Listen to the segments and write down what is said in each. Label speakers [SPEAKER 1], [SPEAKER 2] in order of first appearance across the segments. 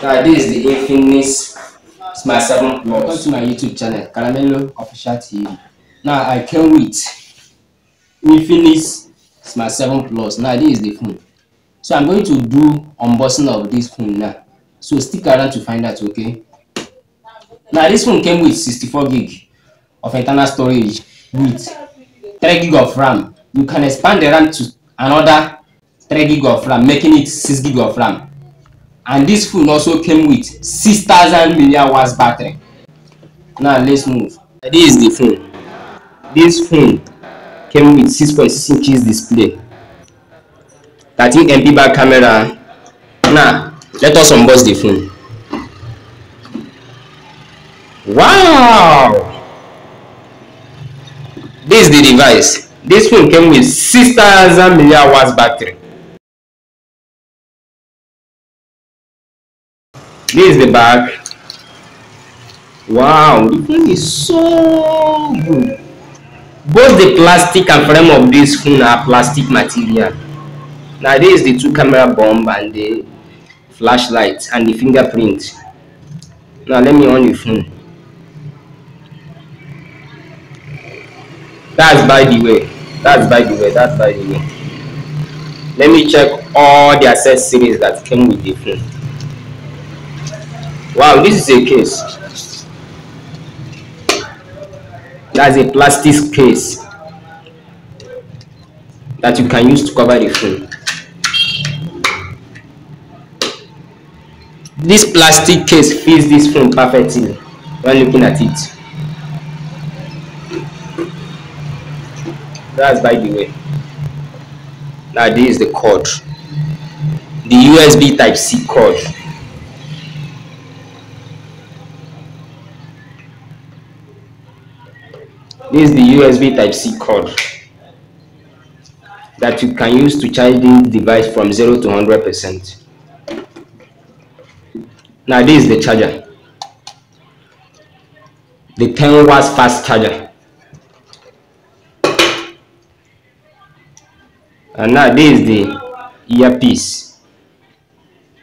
[SPEAKER 1] This is the Infinix Smart 7 Plus. Welcome to my YouTube channel, Caramello Official TV. Now I came with Infinix Smart 7 Plus. Now this is the phone. So I'm going to do unboxing of this phone now. So stick around to find out, okay? Now this phone came with 64 gig of internal storage with 3 gig of RAM. You can expand the RAM to another 3 gig of RAM, making it 6 gig of RAM. And this phone also came with 6000 mAh battery. Now let's move. This is the phone. This phone came with 6.6 inches display, 13 MP back camera. Now let us unbox the phone. Wow! This is the device. This phone came with 6000 mAh battery. This is the back. Wow, the phone is so good. Both the plastic and frame of this phone are plastic material. Now this is the 2 camera bomb and the flashlight and the fingerprint. Now let me on the phone. That's by the way. Let me check all the accessories that came with the phone. Wow, this is a case. That's a plastic case that you can use to cover the phone. This plastic case fits this phone perfectly when looking at it. That's by the way. Now this is the cord, the USB Type-C cord. This is the USB Type-C cord that you can use to charge the device from 0 to 100%. Now this is the charger, the 10 watts fast charger. And now this is the earpiece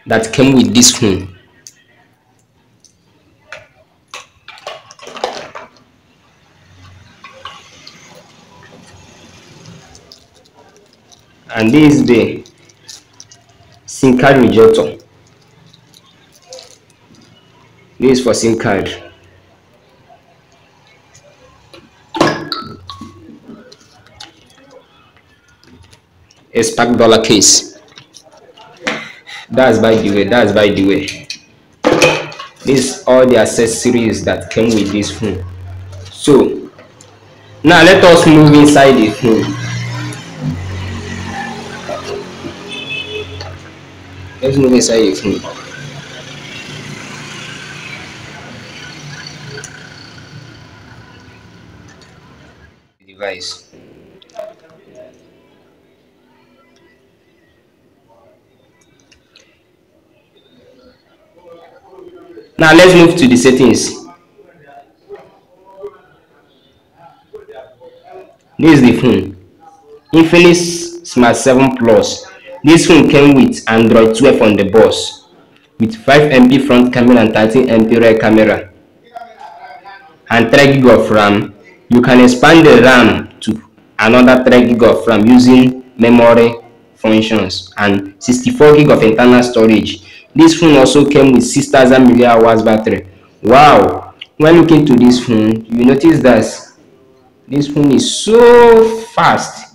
[SPEAKER 1] that came with this phone. And this is the SIM card rejector. This is for SIM card. A spark dollar case. That's by the way. These are all the accessories that came with this phone. So now let us move inside the phone. Let's move inside the phone. Device. Now let's move to the settings. This is the phone. Infinix Smart 7 Plus. This phone came with Android 12 on the box, with 5 MP front camera and 13 MP rear camera, and 3 gig of RAM. You can expand the RAM to another 3 gig of RAM using memory functions, and 64 gig of internal storage. This phone also came with 6000 mAh battery. Wow! When looking to this phone, you notice that this phone is so fast.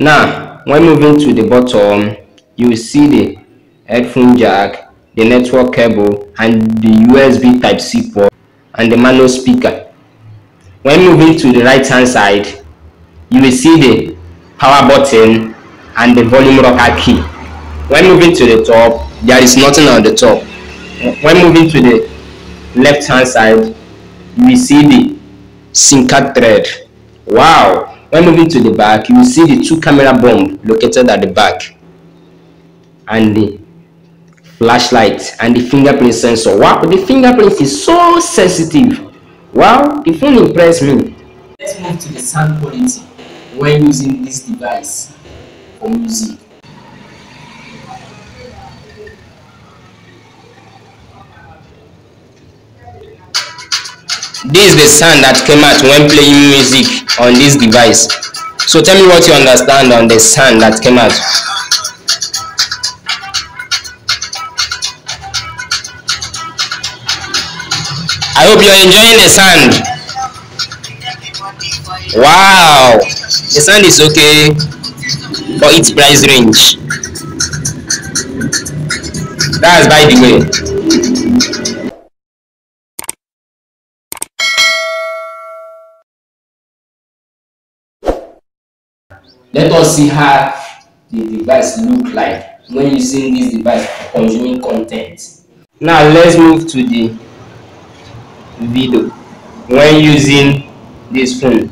[SPEAKER 1] Now, when moving to the bottom, you will see the headphone jack, the network cable, and the USB Type-C port, and the manual speaker. When moving to the right hand side, you will see the power button and the volume rocker key. When moving to the top, there is nothing on the top. When moving to the left hand side, you will see the SIM card thread. Wow! When moving to the back, you will see the 2 camera bomb located at the back, and the flashlight and the fingerprint sensor. Wow, the fingerprint is so sensitive. Wow, the phone impressed me. Let's move to the sound quality. when using this device for music. This is the sound that came out when playing music on this device. So tell me what you understand on the sound that came out. I hope you're enjoying the sound. Wow, the sound is okay for its price range. That's by the way. Let us see how the device look like when using this device for consuming content. Now let's move to the video when using this phone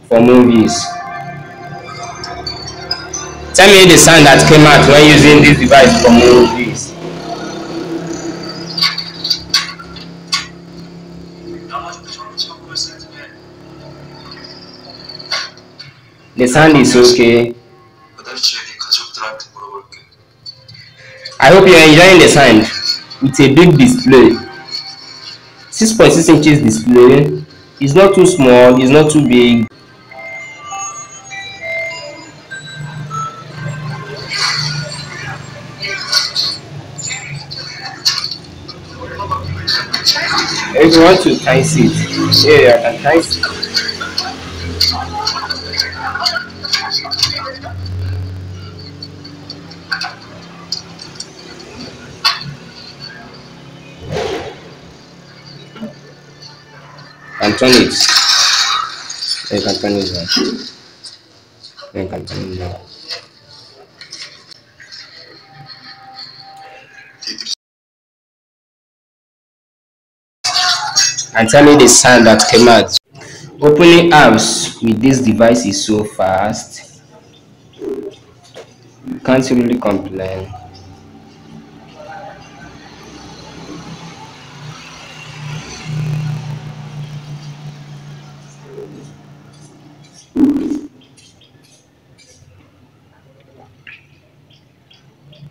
[SPEAKER 1] for movies. Tell me the sound that came out when using this device for movies. The sound is okay. I hope you're enjoying the sound. It's a big display. 6.6 inches display. It's not too small, it's not too big. If you want to tice it, yeah, I can tice it. And turn it. You can turn it down. You can turn it down. And tell me the sound that came out. Opening apps with this device is so fast. You can't really complain.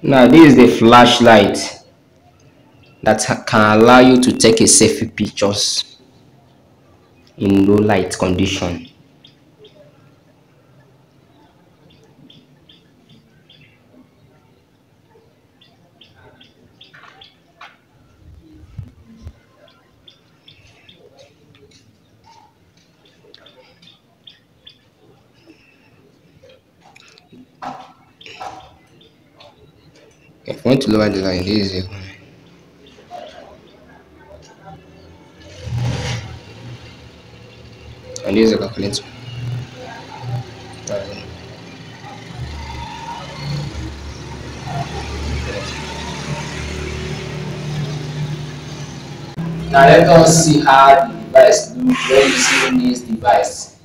[SPEAKER 1] Now this is the flashlight that can allow you to take a selfie pictures in low light condition. If you want to lower the light, this is it. And this is a calculator. Now let us see how the device looks when using this device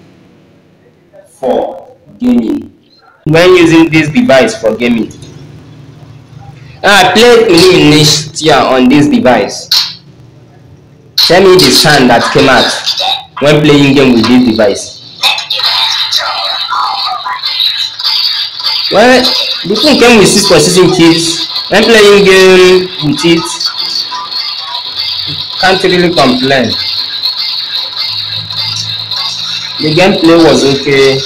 [SPEAKER 1] for gaming. When using this device for gaming. Now I played Infinix on this device. Tell me the sound that came out when playing game with this device. Well, the phone came with 6.6 inches. When playing game with it, can't really complain. The gameplay was okay.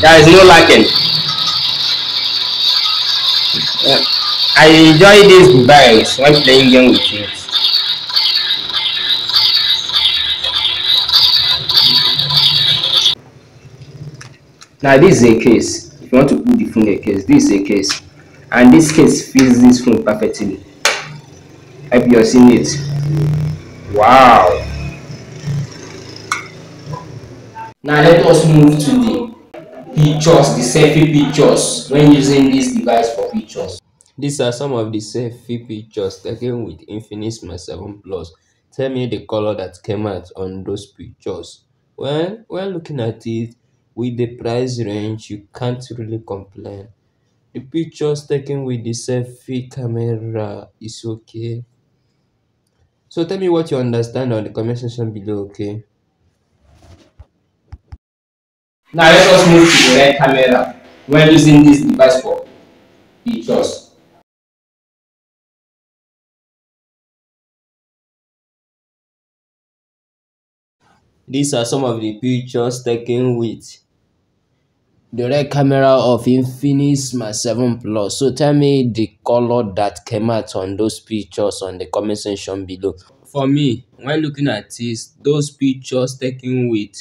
[SPEAKER 1] There is no lacking. I enjoy this device when playing game with it. Now this is a case. If you want to put the phone in a case, this is a case. And this case fits this phone perfectly. Hope you're seeing it. Wow. Now let us move to the pictures, the selfie pictures when using this device for pictures.
[SPEAKER 2] These are some of the selfie pictures taken with Infinix Smart 7 Plus. Tell me the color that came out on those pictures. Well, when looking at it, with the price range, you can't really complain. The pictures taken with the selfie camera is okay. So tell me what you understand on the comment section below, okay?
[SPEAKER 1] Now let us move to the rear camera when using this device for pictures.
[SPEAKER 2] These are some of the pictures taken with the rear camera of Infinix Smart 7 Plus. So tell me the color that came out on those pictures on the comment section below. For me, when looking at this, those pictures taken with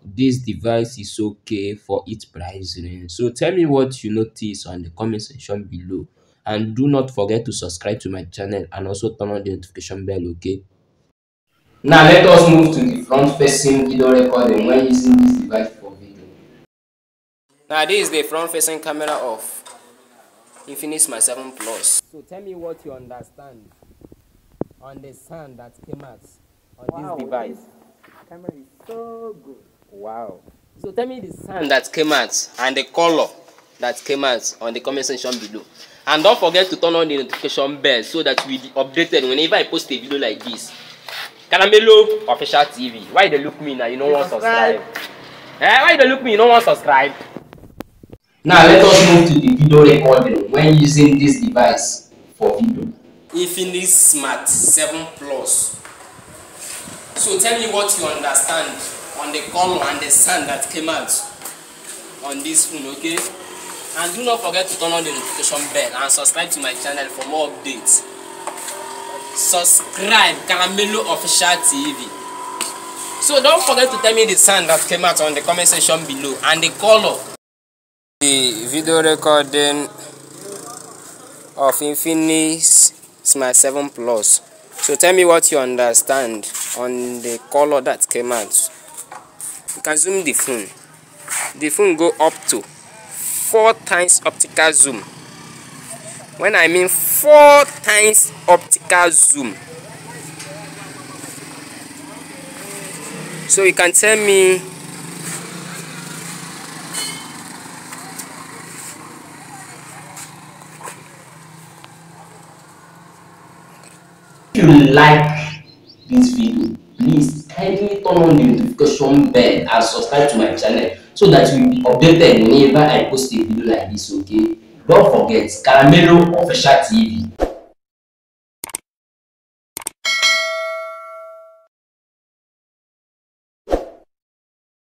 [SPEAKER 2] this device is okay for its price range. So tell me what you notice on the comment section below. And do not forget to subscribe to my channel and also turn on the notification bell, okay?
[SPEAKER 1] Now let us move to the front facing video recording when using this device for video.
[SPEAKER 2] Now this is the front facing camera of Infinix Smart 7 Plus. So tell me what you understand on the sound that came out on this device.
[SPEAKER 3] This camera is so good.
[SPEAKER 2] Wow. So tell me the sound that came out and the color that came out on the comment section below. And don't forget to turn on the notification bell so that you'll be updated whenever I post a video like this. Caramelo Official TV. Why they look me now? You don't want to subscribe. Why they look me? You don't want to subscribe.
[SPEAKER 1] Now let us move to the video recording when using this device for video.
[SPEAKER 2] Infinix Smart 7 Plus. So tell me what you understand on the color and the sound that came out on this phone, okay? And do not forget to turn on the notification bell and subscribe to my channel for more updates. Subscribe, Caramelo Official TV. So don't forget to tell me the sound that came out on the comment section below and the color. The video recording of Infinix Smart 7 Plus. So tell me what you understand on the color that came out. You can zoom the phone. The phone go up to 4 times optical zoom. When I mean 4 times optical zoom. So you can tell me
[SPEAKER 1] If you like this video, please kindly turn on the notification bell and subscribe to my channel so that you will be updated whenever I post a video like this, okay? Don't forget, Caramelo Official TV.